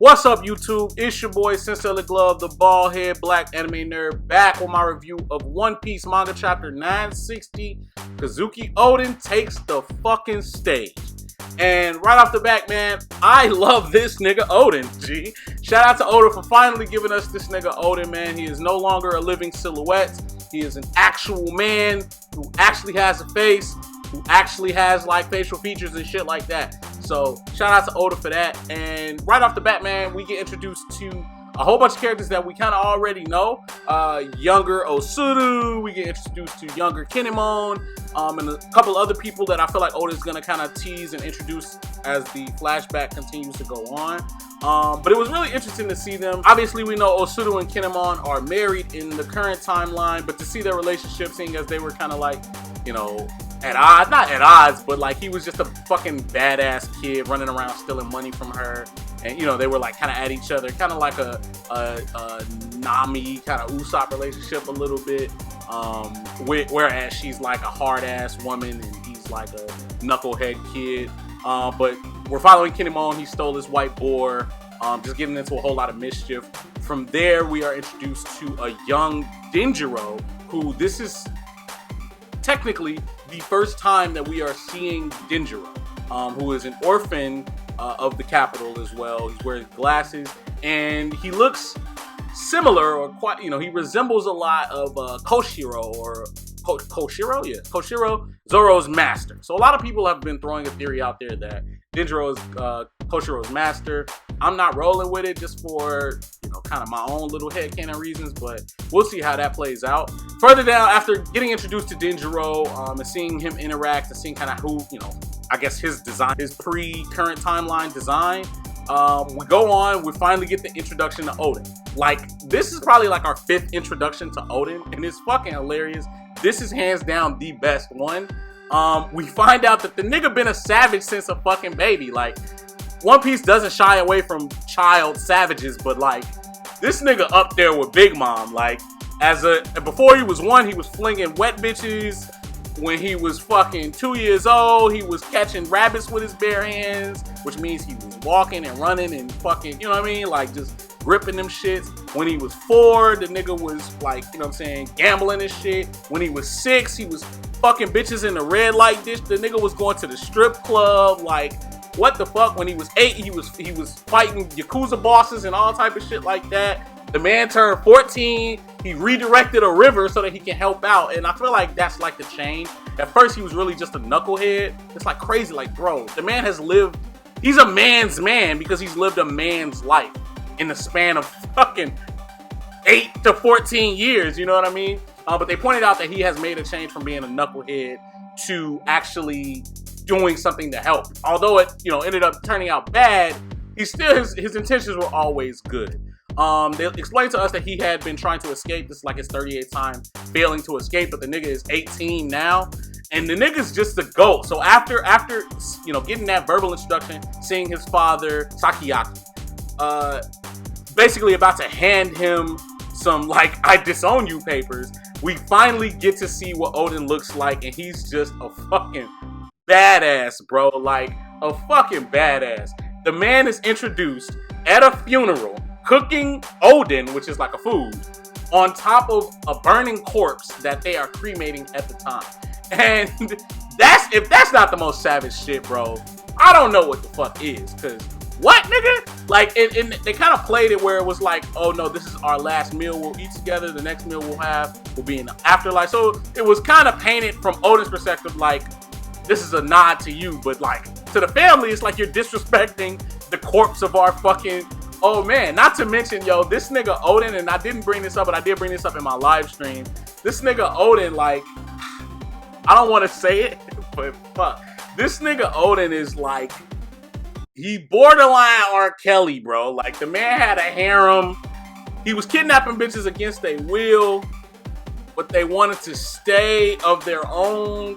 What's up, YouTube? It's your boy Sensei the Glove, the bald head black anime nerd, back with my review of One Piece manga chapter 960. Kazuki Oden takes the fucking stage. And right off the bat, man, I love this nigga Oden, G. Shout out to Oden for finally giving us this nigga Oden, man. He is no longer a living silhouette. He is an actual man who actually has a face, who actually has like facial features and shit like that. So shout out to Oda for that. And right off the bat, man, we get introduced to a whole bunch of characters that we kind of already know. Younger Osuru, we get introduced to younger Kinemon, and a couple other people that I feel like Oda's gonna kind of tease and introduce as the flashback continues to go on. But it was really interesting to see them. Obviously, we know Osuru and Kinemon are married in the current timeline, but to see their relationship, seeing as they were kind of like, you know, at odds, not at odds, but like he was just a fucking badass kid running around stealing money from her, and you know they were like kind of at each other, kind of like a Nami kind of Usopp relationship a little bit, whereas she's like a hard ass woman and he's like a knucklehead kid. But we're following Kinemon. He stole his white boar, just getting into a whole lot of mischief. From there, we are introduced to a young Denjiro, who this is technically the first time that we are seeing Denjiro, who is an orphan of the capital as well. He's wearing glasses and he looks similar, or quite, you know, he resembles a lot of Koshiro, or Koshiro, yeah, Koshiro, Zoro's master. So a lot of people have been throwing a theory out there that Denjiro is Koshiro's master. I'm not rolling with it just for, you know, kind of my own little headcanon reasons, but we'll see how that plays out. Further down, after getting introduced to Denjiro and seeing him interact and seeing kind of who, you know, I guess his design, his pre-current timeline design, we go on, we finally get the introduction to Oden. Like, this is probably like our 5th introduction to Oden, and it's fucking hilarious. This is hands down the best one. We find out that the nigga been a savage since a fucking baby. Like, One Piece doesn't shy away from child savages, but like, this nigga up there with Big Mom. Like, before he was 1, he was flinging wet bitches. When he was fucking 2 years old, he was catching rabbits with his bare hands, which means he was walking and running and fucking, you know what I mean? Like, just ripping them shits. When he was 4, the nigga was like, you know what I'm saying, gambling and shit. When he was 6, he was fucking bitches in the red light dish. The nigga was going to the strip club. Like, what the fuck? When he was 8, he was fighting Yakuza bosses and all type of shit like that. The man turned 14, he redirected a river so that he can help out, and I feel like that's like the change. At first, he was really just a knucklehead. It's like crazy, like, bro, the man has lived, he's a man's man because he's lived a man's life in the span of fucking 8 to 14 years, you know what I mean? But they pointed out that he has made a change from being a knucklehead to actually doing something to help. Although it, you know, ended up turning out bad, he still, his intentions were always good. They explained to us that he had been trying to escape. This is like his 38th time failing to escape, but the nigga is 18 now, and the nigga's just the GOAT. So after you know, getting that verbal introduction, seeing his father Sakiyaki, basically about to hand him some like "I disown you" papers, we finally get to see what Oden looks like, and he's just a fucking badass, bro. Like, a fucking badass. The man is introduced at a funeral, cooking Oden, which is like a food, on top of a burning corpse that they are cremating at the time. And if that's not the most savage shit, bro, I don't know what the fuck is. Cause what, nigga? Like, and they kind of played it where it was like, oh no, this is our last meal we'll eat together. The next meal we'll have will be in the afterlife. So it was kind of painted from Oden's perspective, like, this is a nod to you, but like to the family, it's like you're disrespecting the corpse of our fucking old man. Not to mention, yo, this nigga Oden, and I didn't bring this up, but I did bring this up in my live stream. This nigga Oden, like, I don't want to say it, but fuck. This nigga Oden is like, he borderline R. Kelly, bro. Like, the man had a harem. He was kidnapping bitches against their will, but they wanted to stay of their own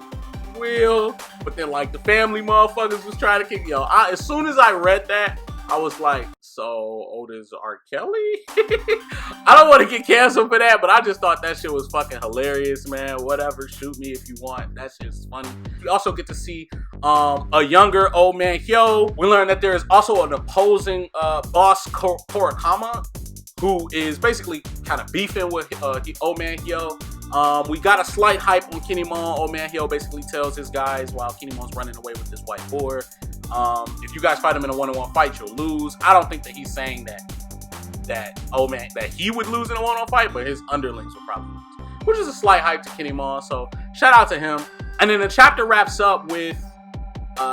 will. But then, like, the family motherfuckers was trying to kick, yo. As soon as I read that, I was like, so Oden's R. Kelly? I don't want to get canceled for that, but I just thought that shit was fucking hilarious, man. Whatever, shoot me if you want. That shit's funny. We also get to see a younger old man Hyo. We learn that there is also an opposing boss, Korakama, who is basically kind of beefing with old man Hyo. We got a slight hype on Kinemon. Old man Hyo basically tells his guys while Kinemon's running away with this white boar, if you guys fight him in a one-on-one fight, you'll lose. I don't think that he's saying that he would lose in a one-on-one fight, but his underlings would probably lose, which is a slight hype to Kinemon. So shout out to him. And then the chapter wraps up with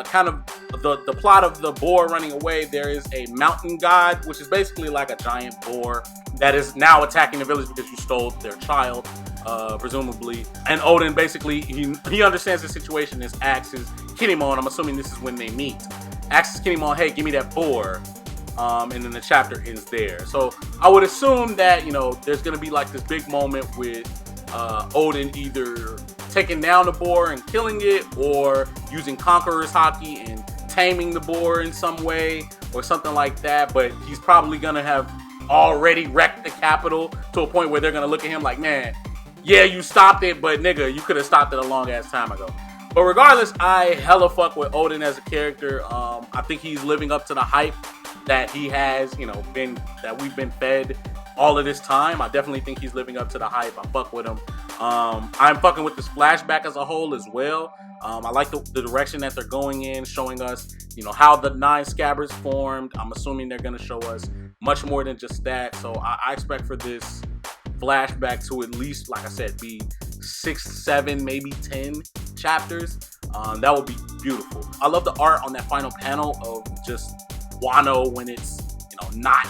kind of the plot of the boar running away. There is a mountain god, which is basically like a giant boar that is now attacking the village because you stole their child, presumably. And Oden basically, he understands the situation and asks Kinemon, I'm assuming this is when they meet, asks Kinemon, hey, give me that boar. And then the chapter ends there. So I would assume that, you know, there's going to be like this big moment with Oden either taking down the boar and killing it, or using Conqueror's Haki and taming the boar in some way, or something like that. But he's probably gonna have already wrecked the capital to a point where they're gonna look at him like, man, yeah, you stopped it, but nigga, you could have stopped it a long ass time ago. But regardless, I hella fuck with Oden as a character. I think he's living up to the hype that he has, you know, that we've been fed all of this time. I definitely think he's living up to the hype. I fuck with him. I'm fucking with this flashback as a whole as well. I like the direction that they're going in, showing us, you know, how the 9 scabbards formed. I'm assuming they're going to show us much more than just that. So I expect for this flashback to at least, like I said, be 6, 7, maybe 10 chapters. That would be beautiful. I love the art on that final panel of just Wano when it's, you know, not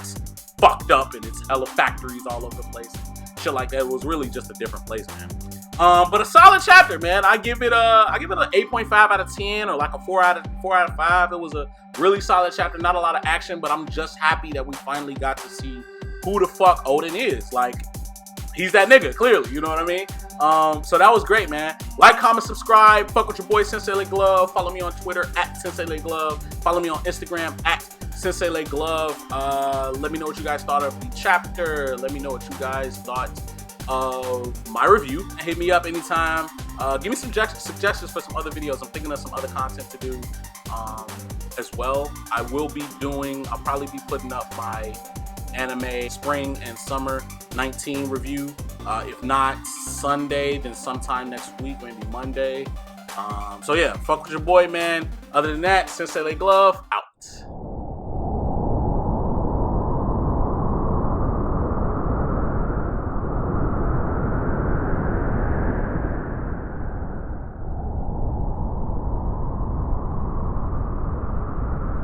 fucked up and it's hella factories all over the place. Shit like that. It was really just a different place, man. But a solid chapter, man. I give it an 8.5 out of 10, or like a 4 out of 5. It was a really solid chapter. Not a lot of action, but I'm just happy that we finally got to see who the fuck Oden is. Like, he's that nigga, clearly. You know what I mean? So that was great, man. Like, comment, subscribe. Fuck with your boy Sensei Le Glove. Follow me on Twitter at Sensei Le Glove. Follow me on Instagram at Sensei Le Glove. Let me know what you guys thought of the chapter. Let me know what you guys thought of my review. Hit me up anytime. Give me some suggestions for some other videos. I'm thinking of some other content to do as well. I'll probably be putting up my anime spring and summer 19 review. If not Sunday, then sometime next week, maybe Monday. So yeah, fuck with your boy, man. Other than that, Sensei Le Glove, out.